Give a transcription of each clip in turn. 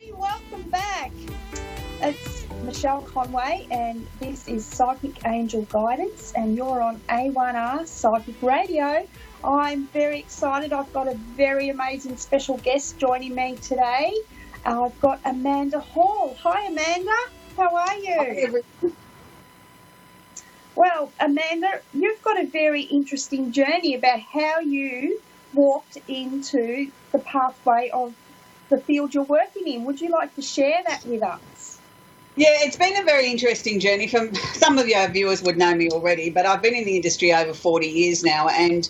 Hey, welcome back. It's Michelle Conway, and this is Psychic Angel Guidance, and you're on A1R Psychic Radio. I'm very excited. I've got a very amazing special guest joining me today. I've got Amanda Hall. Hi, Amanda. How are you? Well, Amanda, you've got a very interesting journey about how you walked into the pathway of the field you're working in. Would you like to share that with us? Yeah, it's been a very interesting journey. Some of your viewers would know me already, but I've been in the industry over 40 years now, and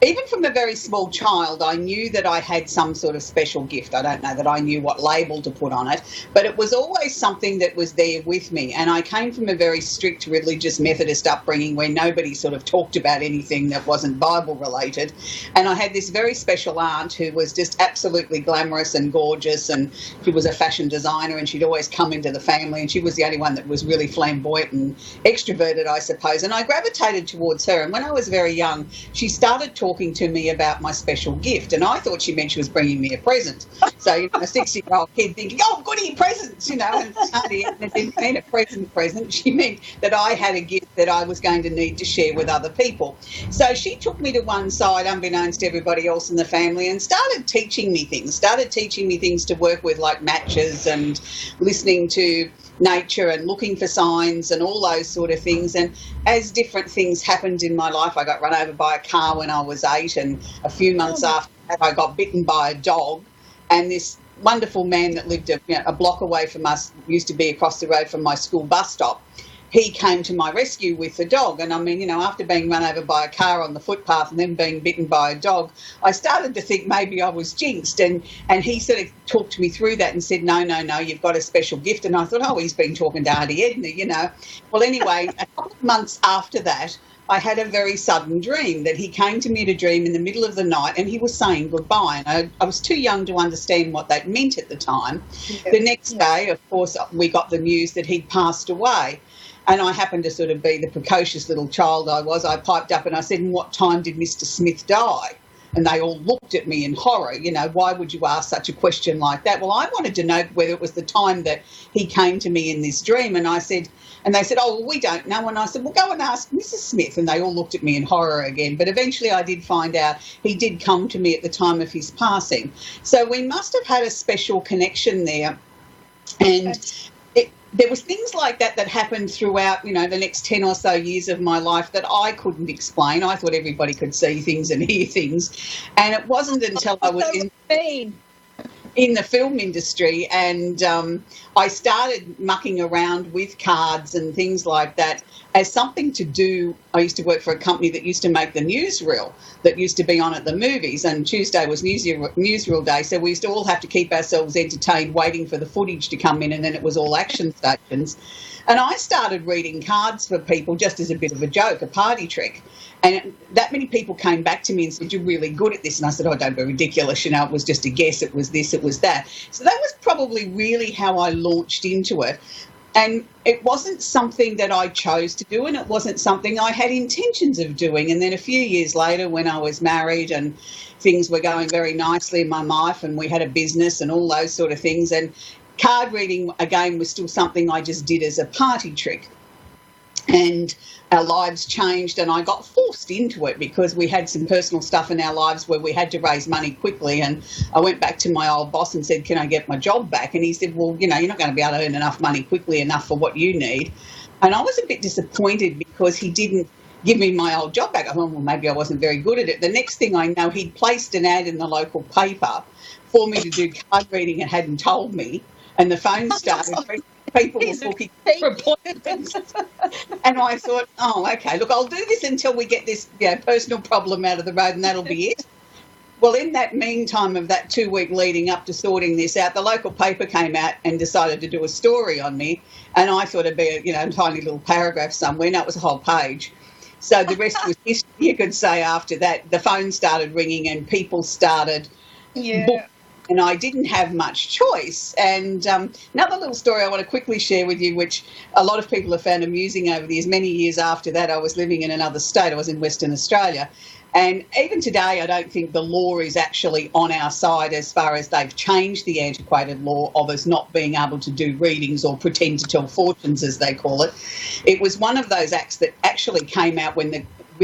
even from a very small child, I knew that I had some sort of special gift. I don't know that I knew what label to put on it, but it was always something that was there with me. And I came from a very strict religious Methodist upbringing where nobody sort of talked about anything that wasn't Bible related. And I had this very special aunt who was just absolutely glamorous and gorgeous, and she was a fashion designer, and she'd always come into the family, and she was the only one that was really flamboyant and extroverted, I suppose. And I gravitated towards her. And when I was very young, she started talking to me about my special gift, and I thought she meant she was bringing me a present. So, a 60-year-old kid thinking, oh, goody, presents, and it didn't mean a present. She meant that I had a gift that I was going to need to share with other people. So she took me to one side, unbeknownst to everybody else in the family, and started teaching me things to work with, like matches and listening to nature and looking for signs and all those sort of things. And as different things happened in my life, I got run over by a car when I was 8, and a few months after that I got bitten by a dog. And this wonderful man that lived a block away from us, used to be across the road from my school bus stop, he came to my rescue with the dog. And I mean, after being run over by a car on the footpath and then being bitten by a dog, I started to think maybe I was jinxed. And he sort of talked me through that and said, no, you've got a special gift. And I thought, oh, he's been talking to Auntie Edna, Well, anyway, a couple of months after that, I had a very sudden dream that he came to me in a dream in the middle of the night, and he was saying goodbye. And I was too young to understand what that meant at the time. Yeah. The next day, of course, we got the news that he'd passed away. And I happened to sort of be the precocious little child I was. I piped up and I said, "And what time did Mr. Smith die?" And they all looked at me in horror. Why would you ask such a question like that? Well, I wanted to know whether it was the time that he came to me in this dream. And they said, oh, well, we don't know. And I said, well, go and ask Mrs. Smith. And they all looked at me in horror again. But eventually I did find out he did come to me at the time of his passing. So we must have had a special connection there. And there was things like that happened throughout, the next 10 or so years of my life that I couldn't explain. I thought everybody could see things and hear things. And it wasn't until I was in the film industry and I started mucking around with cards and things like that as something to do. I used to work for a company that used to make the newsreel that used to be on at the movies, and Tuesday was newsreel day, so we used to all have to keep ourselves entertained waiting for the footage to come in, and then it was all action stations. And I started reading cards for people just as a bit of a joke, a party trick. And that many people came back to me and said, "You're really good at this." And I said, "Oh, don't be ridiculous. It was just a guess. It was this, it was that." So that was probably really how I launched into it. And it wasn't something that I chose to do, and it wasn't something I had intentions of doing. And then a few years later, when I was married and things were going very nicely in my life and we had a business and all those sort of things, and card reading, again, was still something I just did as a party trick. And our lives changed, and I got forced into it because we had some personal stuff in our lives where we had to raise money quickly. And I went back to my old boss and said, "Can I get my job back?" And he said, "Well, you're not going to be able to earn enough money quickly enough for what you need." And I was a bit disappointed because he didn't give me my old job back. I thought, well, maybe I wasn't very good at it. The next thing I know, he'd placed an ad in the local paper for me to do card reading and hadn't told me. And the phone started ringing. People were booking for appointments. And I thought, oh, okay, look, I'll do this until we get this personal problem out of the road, and that'll be it. Well, in that meantime of that 2-week leading up to sorting this out, the local paper came out and decided to do a story on me. And I thought it'd be a tiny little paragraph somewhere. No, it was a whole page. So the rest was history, you could say. After that, the phone started ringing and people started booking. And I didn't have much choice. And another little story I want to quickly share with you, which a lot of people have found amusing over the years. Many years after that, I was living in another state. I was in Western Australia. And even today, I don't think the law is actually on our side as far as they've changed the antiquated law of us not being able to do readings or pretend to tell fortunes, as they call it. It was one of those acts that actually came out with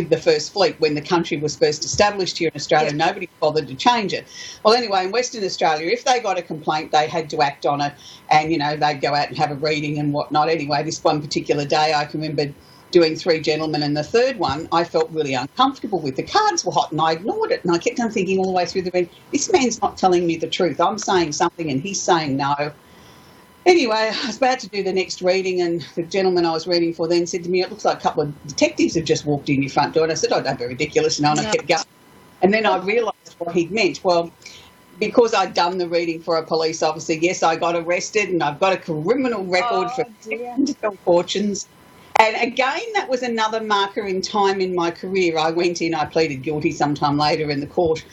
the First Fleet, when the country was first established here in Australia. Nobody bothered to change it. Well, anyway, in Western Australia, if they got a complaint, they had to act on it, and, they'd go out and have a reading and whatnot. Anyway, this one particular day, I can remember doing 3 gentlemen, and the third one I felt really uncomfortable with. The cards were hot and I ignored it, and I kept on thinking all the way through the reading, this man's not telling me the truth. I'm saying something and he's saying no. Anyway, I was about to do the next reading, and the gentleman I was reading for then said to me, it looks like a couple of detectives have just walked in your front door. And I said, oh, don't be ridiculous. And I kept going. And then I realised what he'd meant. Well, because I'd done the reading for a police officer, yes, I got arrested, and I've got a criminal record for fortunes. And again, that was another marker in time in my career. I went in, I pleaded guilty sometime later in the court,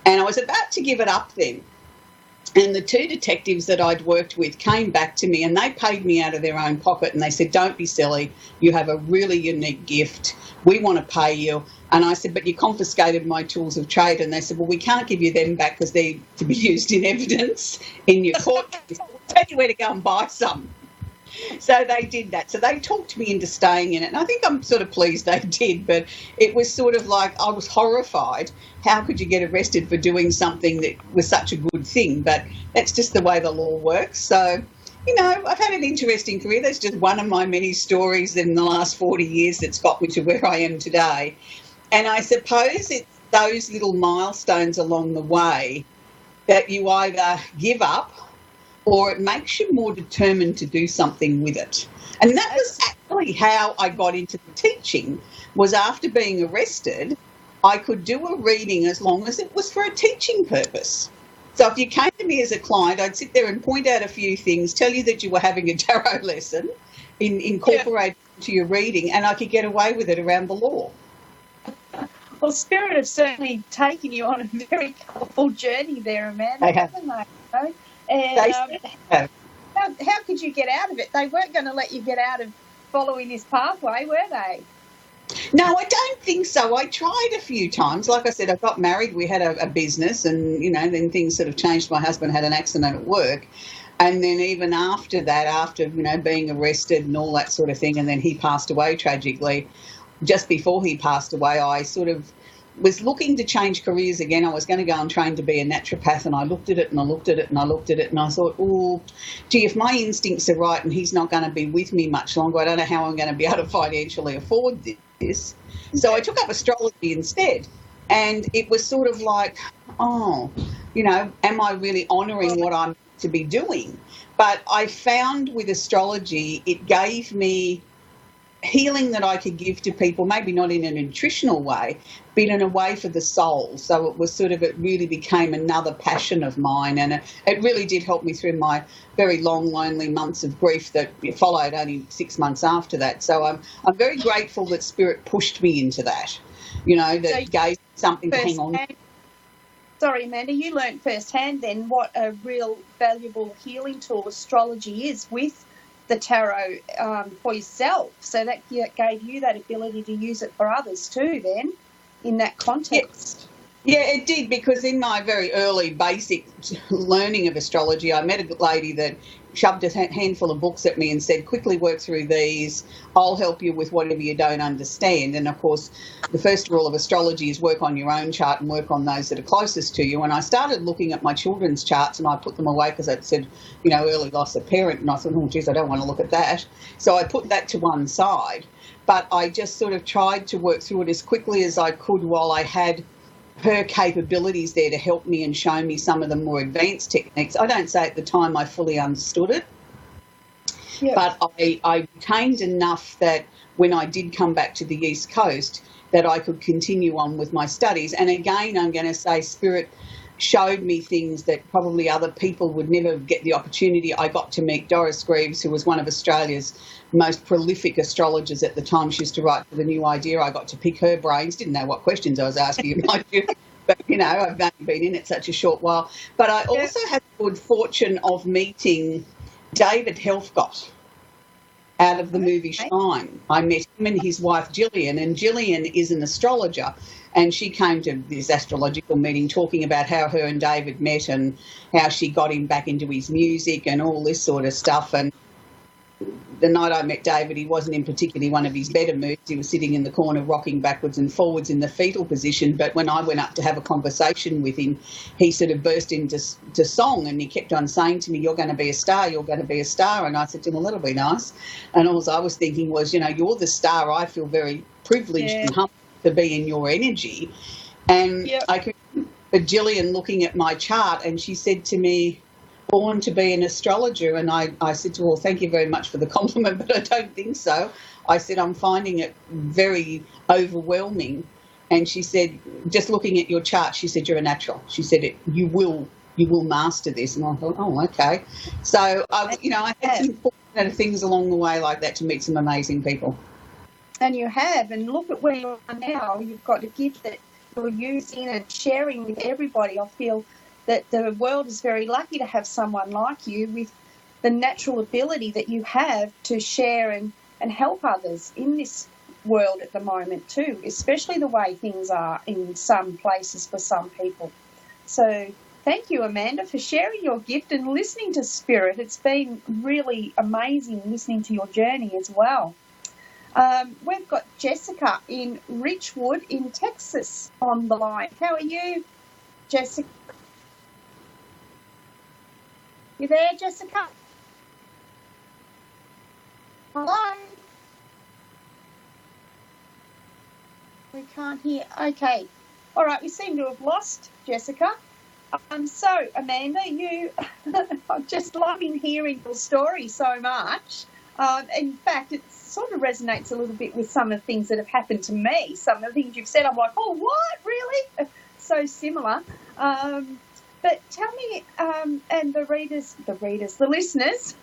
and I was about to give it up then. And the 2 detectives that I'd worked with came back to me, and they paid me out of their own pocket, and they said, don't be silly, you have a really unique gift, we want to pay you. And I said, but you confiscated my tools of trade. And they said, well, we can't give you them back because they're to be used in evidence in your court case. We'll tell you where to go and buy some. So they did that. So they talked me into staying in it. And I think I'm sort of pleased they did, but it was sort of like I was horrified. How could you get arrested for doing something that was such a good thing? But that's just the way the law works. So, I've had an interesting career. That's just one of my many stories in the last 40 years that's got me to where I am today. And I suppose it's those little milestones along the way that you either give up or it makes you more determined to do something with it. And that was actually how I got into the teaching, was after being arrested, I could do a reading as long as it was for a teaching purpose. So if you came to me as a client, I'd sit there and point out a few things, tell you that you were having a tarot lesson, incorporate into your reading, and I could get away with it around the law. Well, Spirit have certainly taken you on a very colourful journey there, Amanda, haven't they? And how could you get out of it? They weren't going to let you get out of following this pathway, were they? No, I don't think so. I tried a few times. Like I said, I got married. We had a business, and, then things sort of changed. My husband had an accident at work. And then even after that, after, being arrested and all that sort of thing, and then he passed away tragically, just before he passed away, I sort of was looking to change careers again. I was going to go and train to be a naturopath, and I looked at it and I looked at it and I looked at it and I thought, oh, gee, if my instincts are right and he's not going to be with me much longer, I don't know how I'm going to be able to financially afford this. So I took up astrology instead, and it was sort of like, am I really honouring what I'm to be doing? But I found with astrology, it gave me healing that I could give to people, maybe not in a nutritional way, but in a way for the soul. So it really became another passion of mine, and it really did help me through my very long, lonely months of grief that followed only 6 months after that. So I'm very grateful that Spirit pushed me into that, that gave something to hang on. Sorry, Amanda, you learnt firsthand then what a real valuable healing tool astrology is with the tarot for yourself, so that gave you that ability to use it for others too then in that context. Yeah, it did, because in my very early basic learning of astrology, I met a lady that shoved a handful of books at me and said, quickly work through these, I'll help you with whatever you don't understand. And of course, the first rule of astrology is work on your own chart and work on those that are closest to you. And I started looking at my children's charts, and I put them away because it said, early loss of parent, and I thought, oh geez, I don't want to look at that. So I put that to one side, but I just sort of tried to work through it as quickly as I could while I had her capabilities there to help me and show me some of the more advanced techniques. I don't say at the time I fully understood it, but I retained enough that when I did come back to the East Coast that I could continue on with my studies. And again, I'm going to say Spirit showed me things that probably other people would never get the opportunity. I got to meet Doris Greaves, who was one of Australia's most prolific astrologers at the time. She used to write for The New Idea. I got to pick her brains, didn't know what questions I was asking, mind you. But, I've only been in it such a short while. But I also had the good fortune of meeting David Helfgott. out of the movie Shine. I met him and his wife Gillian, and Gillian is an astrologer, and she came to this astrological meeting talking about how her and David met and how she got him back into his music and all this sort of stuff. And the night I met David, he wasn't in particularly one of his better moods. He was sitting in the corner rocking backwards and forwards in the fetal position. But when I went up to have a conversation with him, he sort of burst into song, and he kept on saying to me, "You're going to be a star, you're going to be a star." And I said to him, "Well, that'll be nice." And all I was thinking was, you know, you're the star. I feel very privileged and humbled to be in your energy. And I could remember Gillian looking at my chart, and she said to me, "Born to be an astrologer." And I said to her, "Well, thank you very much for the compliment, but I don't think so." I said, "I'm finding it very overwhelming." And she said, "Just looking at your chart," she said, "you're a natural." She said, you will master this." And I thought, oh, okay. So, I had some fortunate things along the way like that to meet some amazing people. And you have, and look at where you are now. You've got a gift that you're using and sharing with everybody. I feel that the world is very lucky to have someone like you with the natural ability that you have to share and help others in this world at the moment too, especially the way things are in some places for some people. So thank you, Amanda, for sharing your gift and listening to Spirit. It's been really amazing listening to your journey as well. We've got Jessica in Richwood in Texas on the line. How are you, Jessica? You there, Jessica? Hello? We can't hear. Okay. All right, we seem to have lost Jessica. So, Amanda, I'm just loving hearing your story so much. In fact, it sort of resonates a little bit with some of the things that have happened to me. Some of the things you've said, I'm like, oh, what? Really? So similar. But tell me, and the listeners,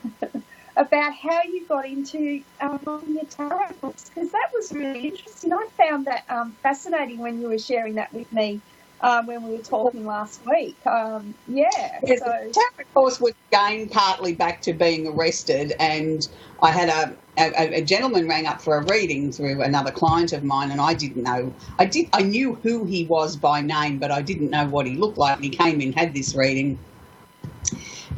about how you got into writing your tarot books, because that was really interesting. I found that fascinating when you were sharing that with me when we were talking last week. So. The tarot course was again partly back to being arrested, and I had a gentleman rang up for a reading through another client of mine, and I didn't know. I knew who he was by name, but I didn't know what he looked like. And he came in, had this reading,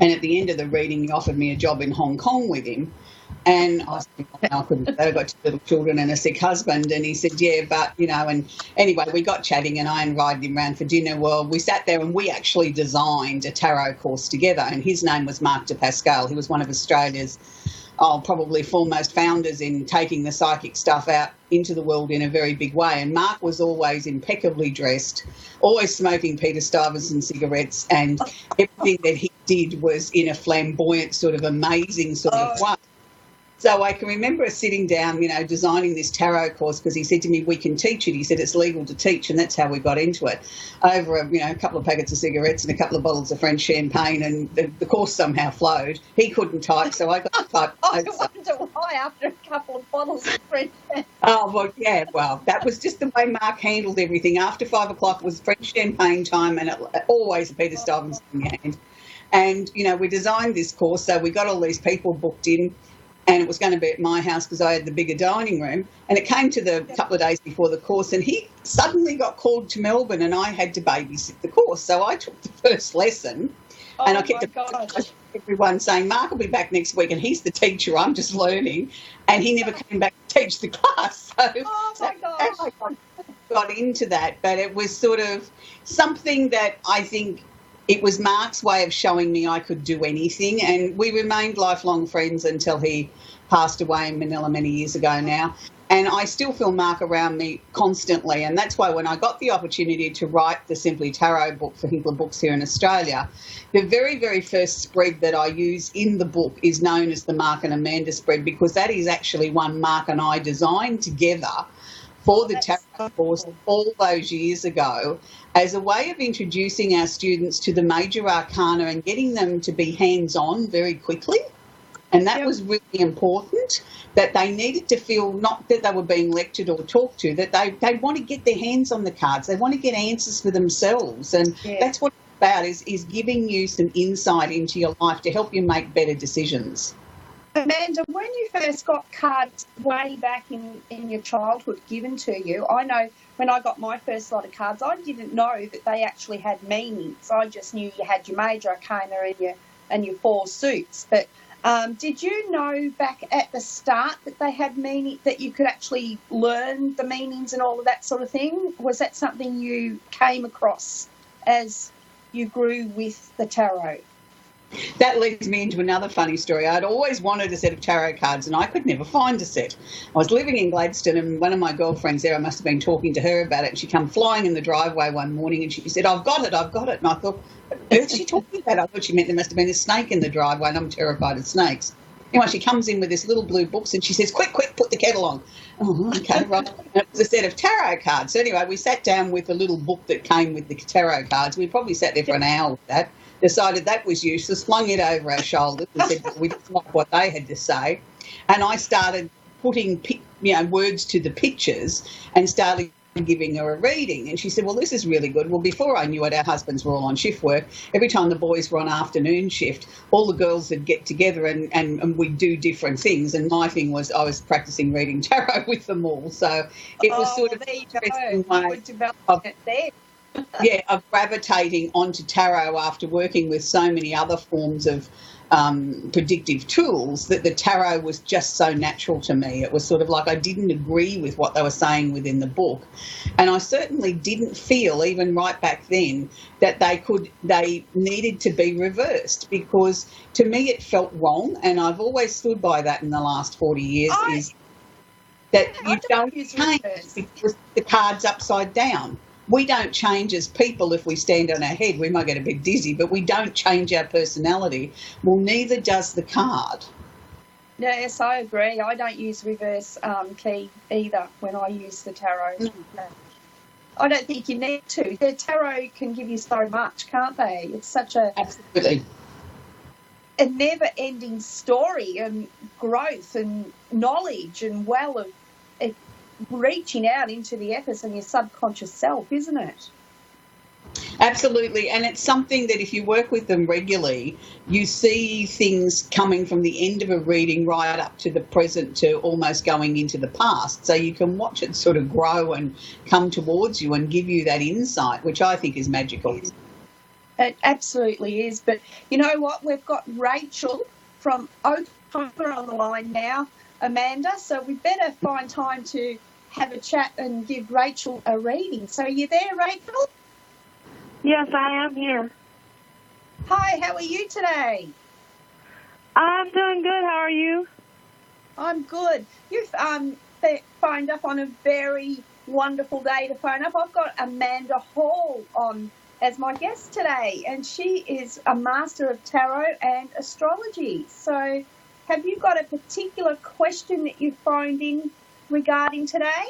and at the end of the reading, he offered me a job in Hong Kong with him. And I said, I couldn't do that. I've got 2 little children and a sick husband. And he said, yeah, but, and anyway, we got chatting and I invited him round for dinner. Well, we sat there and we actually designed a tarot course together. And his name was Mark de Pascal. He was one of Australia's probably foremost founders in taking the psychic stuff out into the world in a very big way. And Mark was always impeccably dressed, always smoking Peter Stuyvesant cigarettes, and everything that he did was in a flamboyant sort of amazing sort of way. So I can remember us sitting down, designing this tarot course, because he said to me, we can teach it. He said it's legal to teach, and that's how we got into it. Over a couple of packets of cigarettes and a couple of bottles of French champagne, and the course somehow flowed. He couldn't type, so I got to type. I wonder why after a couple of bottles of French champagne. Oh, well, yeah, well, that was just the way Mark handled everything. After 5 o'clock was French champagne time, and always a Peter Stuyvesant in your hand. And, we designed this course, so we got all these people booked in. And it was going to be at my house because I had the bigger dining room. And it came to the couple of days before the course, and he suddenly got called to Melbourne, and I had to babysit the course. So I took the first lesson, and I kept everyone saying, Mark will be back next week, and he's the teacher. I'm just learning. And he never came back to teach the class. So my gosh. I got into that. But it was sort of something that I think it was Mark's way of showing me I could do anything, and we remained lifelong friends until he passed away in Manila many years ago now. And I still feel Mark around me constantly, and that's why when I got the opportunity to write the Simply Tarot book for Hinkler Books here in Australia, the very, very first spread that I use in the book is known as the Mark and Amanda spread, because that is actually one Mark and I designed together for the tarot course all those years ago, as a way of introducing our students to the major arcana and getting them to be hands-on very quickly. And that was really important, that they needed to feel not that they were being lectured or talked to, that they want to get their hands on the cards. They want to get answers for themselves. And that's what it's about, is giving you some insight into your life to help you make better decisions. Amanda, when you first got cards way back in your childhood given to you, I know when I got my first lot of cards, I didn't know that they actually had meanings. I just knew you had your major arcana and your four suits. But did you know back at the start that they had meaning, that you could actually learn the meanings and all of that sort of thing? Was that something you came across as you grew with the tarot? That leads me into another funny story. I'd always wanted a set of tarot cards and I could never find a set. I was living in Gladstone and one of my girlfriends there, I must have been talking to her about it, and she come flying in the driveway one morning and she said, I've got it. And I thought, what on earth is she talking about? I thought she meant there must have been a snake in the driveway, and I'm terrified of snakes. Anyway, she comes in with this little blue books and she says, quick, put the kettle on. Oh, okay, right. And it was a set of tarot cards. So anyway, we sat down with a little book that came with the tarot cards. We probably sat there for an hour with that. Decided that was useless, flung it over our shoulders and said we didn't like what they had to say. And I started putting words to the pictures and started giving her a reading. And she said, well, this is really good. Well, before I knew it, our husbands were all on shift work. Every time the boys were on afternoon shift, all the girls would get together and we'd do different things. And my thing was I was practicing reading tarot with them all. So it was sort of an interesting way of there. Yeah, of gravitating onto tarot after working with so many other forms of predictive tools, that the tarot was just so natural to me. It was sort of like I didn't agree with what they were saying within the book. And I certainly didn't feel, even right back then, that they needed to be reversed, because to me it felt wrong, and I've always stood by that in the last 40 years, is that you don't change because the card's upside down. We don't change as people if we stand on our head. We might get a bit dizzy, but we don't change our personality. Well, neither does the card. Yes, I agree. I don't use reverse key either when I use the tarot. Mm-hmm. I don't think you need to. The tarot can give you so much, can't they? It's such a never-ending story and growth and knowledge and well of it, reaching out into the ethers and your subconscious self, isn't it? Absolutely, and it's something that if you work with them regularly, you see things coming from the end of a reading right up to the present, to almost going into the past. So you can watch it sort of grow and come towards you and give you that insight, which I think is magical. It absolutely is. But you know what? We've got Rachel from Oklahoma on the line now, Amanda, so we better find time to have a chat and give Rachel a reading. So are you there, Rachel? Yes, I am here. Hi, how are you today? I'm doing good. How are you? I'm good. You've phoned up on a very wonderful day to phone up. I've got Amanda Hall on as my guest today, and she is a master of tarot and astrology. So have you got a particular question that you phoned in regarding today?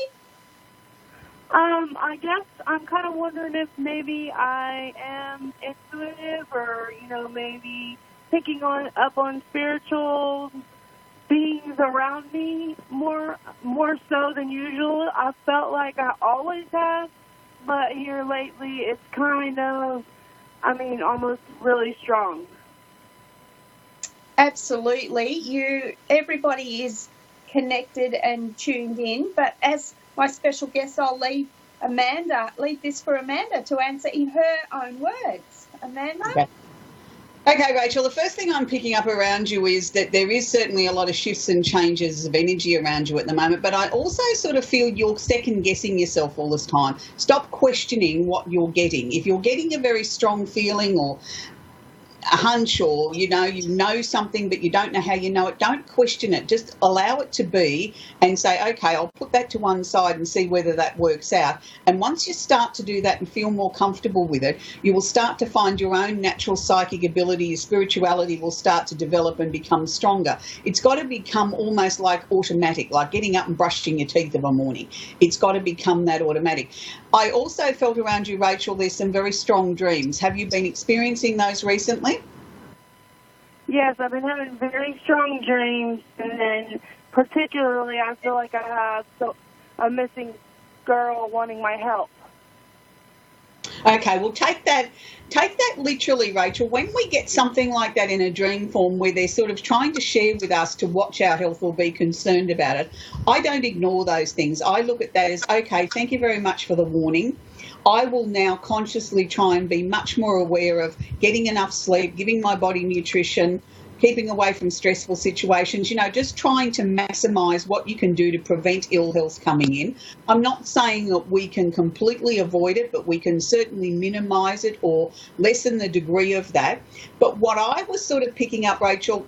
I guess I'm kind of wondering if maybe I am intuitive, or, maybe picking up on spiritual beings around me more so than usual. I felt like I always have, but here lately it's kind of, almost really strong. Absolutely. Everybody is connected and tuned in, but as my special guest, I'll leave this for Amanda to answer in her own words. Amanda? Okay, Rachel, the first thing I'm picking up around you is that there is certainly a lot of shifts and changes of energy around you at the moment, but I also sort of feel you're second-guessing yourself all this time. Stop questioning what you're getting. If you're getting a very strong feeling or a hunch, or you know something but you don't know how you know it, don't question it. Just allow it to be and say, okay, I'll put that to one side and see whether that works out. And once you start to do that and feel more comfortable with it, you will start to find your own natural psychic ability. Your spirituality will start to develop and become stronger. It's got to become almost like automatic, like getting up and brushing your teeth of a morning. It's got to become that automatic. I also felt around you, Rachel, there's some very strong dreams. Have you been experiencing those recently? Yes, I've been having very strong dreams, and then particularly I feel like I have a missing girl wanting my help. Okay, well, take that literally, Rachel. When we get something like that in a dream form where they're sort of trying to share with us to watch our health or be concerned about it, I don't ignore those things. I look at that as, okay, thank you very much for the warning. I will now consciously try and be much more aware of getting enough sleep, giving my body nutrition, keeping away from stressful situations, just trying to maximise what you can do to prevent ill health coming in. I'm not saying that we can completely avoid it, but we can certainly minimise it or lessen the degree of that. But what I was sort of picking up, Rachel,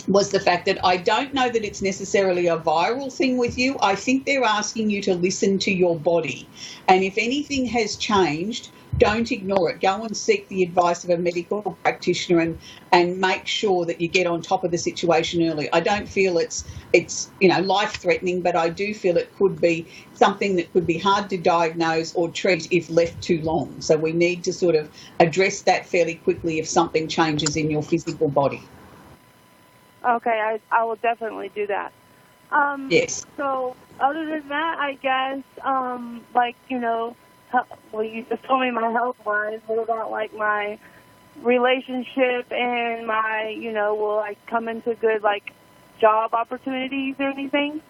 was the fact that I don't know that it's necessarily a viral thing with you. I think they're asking you to listen to your body. And if anything has changed, don't ignore it. Go and seek the advice of a medical practitioner and make sure that you get on top of the situation early. I don't feel it's life-threatening, but I do feel it could be something that could be hard to diagnose or treat if left too long. So we need to sort of address that fairly quickly if something changes in your physical body. Okay, I will definitely do that. Yes. So other than that, I guess, well, you just told me my health-wise. What about, my relationship and my, will I come into good, job opportunities or anything?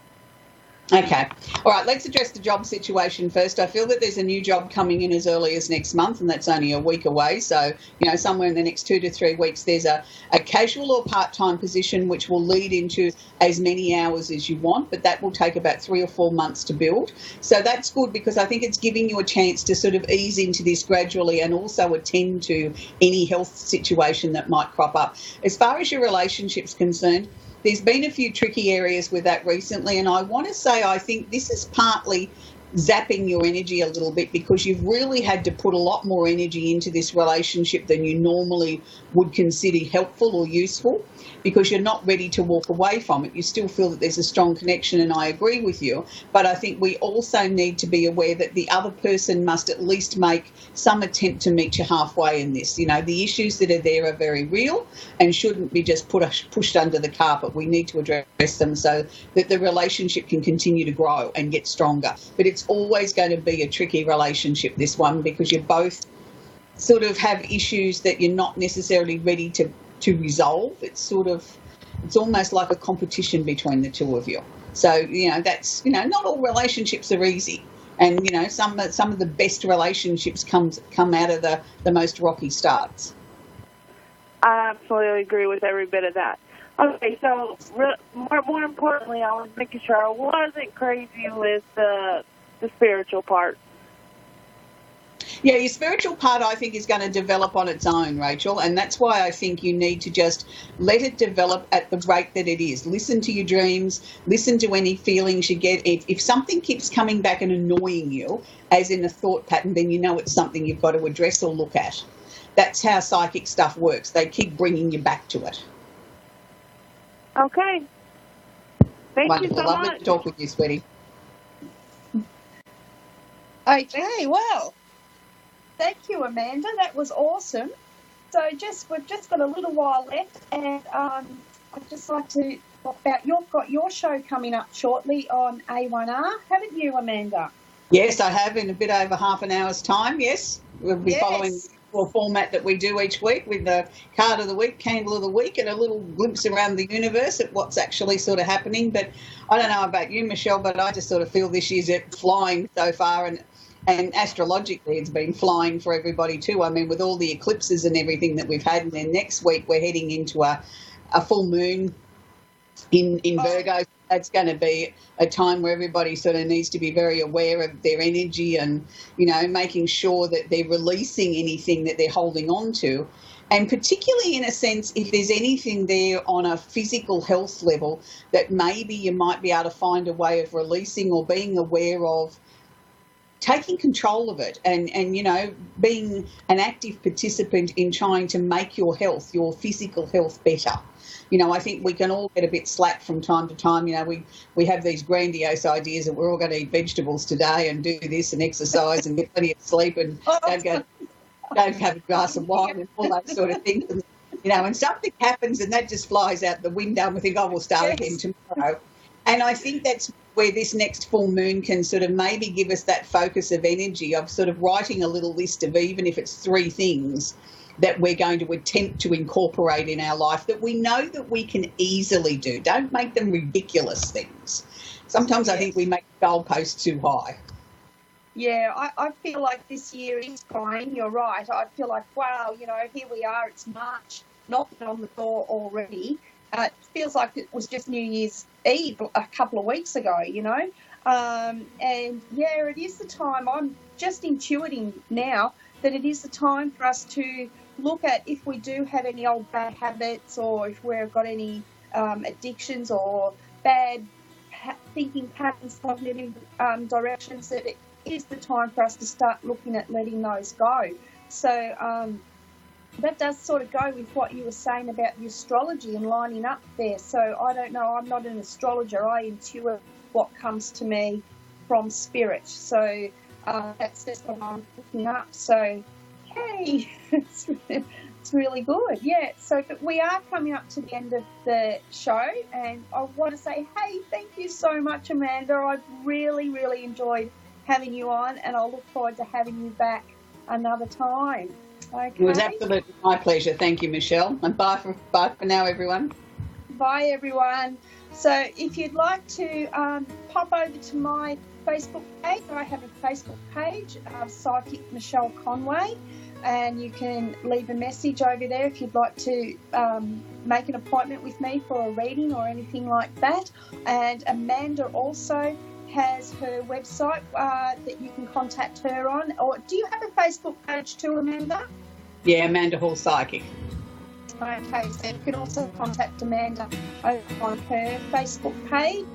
Okay. All right, let's address the job situation first. I feel that there's a new job coming in as early as next month, and that's only a week away. So, somewhere in the next 2 to 3 weeks, there's a casual or part-time position which will lead into as many hours as you want, but that will take about 3 or 4 months to build. So that's good because I think it's giving you a chance to sort of ease into this gradually and also attend to any health situation that might crop up. As far as your relationship's concerned, there's been a few tricky areas with that recently, and I want to say I think this is partly zapping your energy a little bit because you've really had to put a lot more energy into this relationship than you normally would consider helpful or useful because you're not ready to walk away from it. You still feel that there's a strong connection, and I agree with you, but I think we also need to be aware that the other person must at least make some attempt to meet you halfway in this. The issues that are there are very real and shouldn't be just pushed under the carpet. We need to address them so that the relationship can continue to grow and get stronger. But it's always going to be a tricky relationship, this one, because you both sort of have issues that you're not necessarily ready to resolve. It's almost like a competition between the two of you. So, that's, not all relationships are easy. And, some of the best relationships come out of the most rocky starts. I absolutely agree with every bit of that. Okay, so more importantly, I was making sure I wasn't crazy with the spiritual part. Yeah, your spiritual part, I think, is going to develop on its own, Rachel, and that's why I think you need to just let it develop at the rate that it is. Listen to your dreams, listen to any feelings you get. If something keeps coming back and annoying you, as in a thought pattern, then you know it's something you've got to address or look at. That's how psychic stuff works. They keep bringing you back to it. Okay. Thank Wonderful. you so much. Lovely to talk with you, sweetie. Okay, well, thank you, Amanda. That was awesome. So we've just got a little while left, and I'd just like to talk about you've got your show coming up shortly on A1R, haven't you, Amanda? Yes, I have, in a bit over half an hour's time, yes. We'll be following the format that we do each week with the card of the week, candle of the week, and a little glimpse around the universe at what's actually sort of happening. But I don't know about you, Michelle, but I just sort of feel this year's flying so far, and astrologically it's been flying for everybody too. I mean, with all the eclipses and everything that we've had, and then next week we're heading into a full moon in Virgo. That's going to be a time where everybody sort of needs to be very aware of their energy and, making sure that they're releasing anything that they're holding on to. And particularly, in a sense, if there's anything there on a physical health level that maybe you might be able to find a way of releasing or being aware of, taking control of it and being an active participant in trying to make your physical health better. I think we can all get a bit slack from time to time. We have these grandiose ideas that we're all going to eat vegetables today and do this and exercise and get plenty of sleep and don't have a glass of wine and all that sort of thing. And something happens and that just flies out the window and we think, we'll start again tomorrow. And I think that's where this next full moon can sort of maybe give us that focus of energy of sort of writing a little list of, even if it's 3 things that we're going to attempt to incorporate in our life that we know that we can easily do. Don't make them ridiculous things. Sometimes I think we make the goalposts too high. Yeah, I feel like this year is flying. You're right. I feel like, wow, here we are. It's March, knocking on the door already. It feels like it was just New Year's Eve a couple of weeks ago, And, yeah, it is the time. I'm just intuiting now that it is the time for us to look at if we do have any old bad habits, or if we've got any addictions or bad thinking patterns, cognitive directions, that it is the time for us to start looking at letting those go. So that does sort of go with what you were saying about the astrology and lining up there. So I don't know, I'm not an astrologer. I intuit what comes to me from spirit. So that's just what I'm looking up. So, hey, it's really good. Yeah, so but we are coming up to the end of the show, and I want to say, hey, thank you so much, Amanda. I've really, really enjoyed having you on, and I'll look forward to having you back another time. Okay. It was absolutely my pleasure. Thank you, Michelle. And bye for now, everyone. Bye, everyone. So if you'd like to pop over to my Facebook page, I have a Facebook page, Psychic Michelle Conway, and you can leave a message over there if you'd like to make an appointment with me for a reading or anything like that. And Amanda also has her website that you can contact her on. Or do you have a Facebook page too, Amanda? Yeah, Amanda Hall Psychic. Okay, so you can also contact Amanda over on her Facebook page.